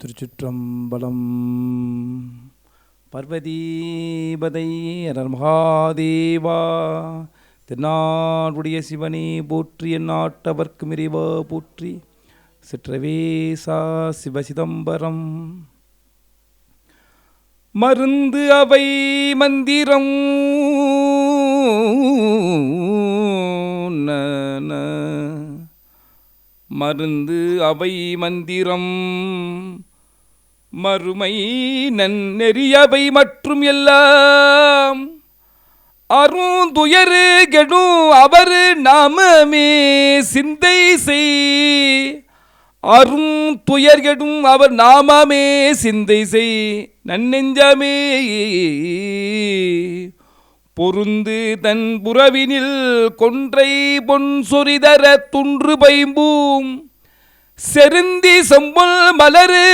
திருச்சிற்றம்பலம். பார்வதீபதை error Mahadeva. திருநாடுடைய சிவனே போற்றி, எந்நாட்டவர்க்கும் இறைவா போற்றி. சிற்றவேசா சிவசிதம்பரம். மருந்து அவை மந்திரம் மருந்து அவை மந்திரம் மறுமை நன்னெறியவை மற்றும் எல்லாம் அருந்துயரு கெடும் அவரு நாமமே சிந்தை செய். அருந்துயர்கெடும் அவர் நாமமே சிந்தை செய். நன்னெஞ்சமே பொருந்து தன் புறவினில் கொன்றை பொன் சொரிதர துன்று பைம்பூம் செருந்தி செம்பொல் மலரு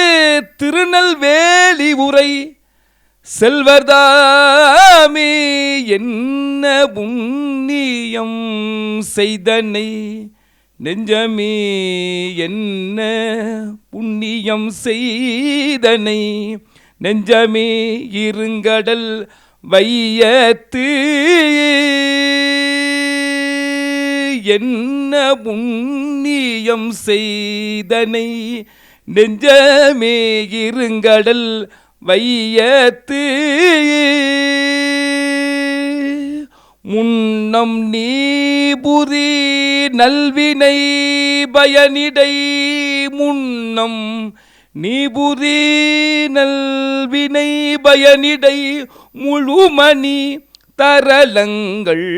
திருநெல்வேலி உரை செல்வர்தாமே என்ன புண்ணியம் செய்தனை. நெஞ்சமே என்ன புண்ணியம் செய்தனை. நெஞ்சமே இருங்கடல் வையத்து என்ன புண்ணியம் செய்தனை. நெஞ்சமே இருங்கடல் வையத்து முன்னம் நீபுரி நல்வினை பயனிடை. முன்னம் நீபுரி நல்வினை பயனிடை முழுமணி தரலங்கள்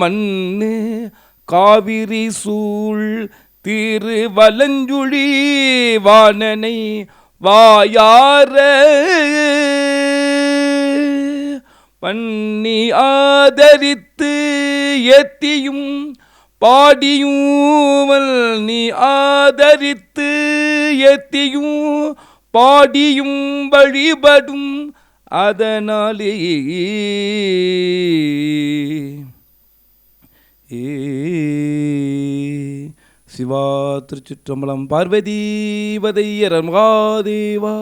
மண்ணு காவிரி சூழ் திருவலஞ்சுழி வாணனை வாயார பண்ணி ஆதரித்து ஏத்தியும் பாடியும் நீ ஆதரித்து ஏத்தியும் பாடியும் வழிபடும் அதனாலே சிவா. திருச்சிற்றம்பலம். பார்வதீபதை அரர் மகாதேவா.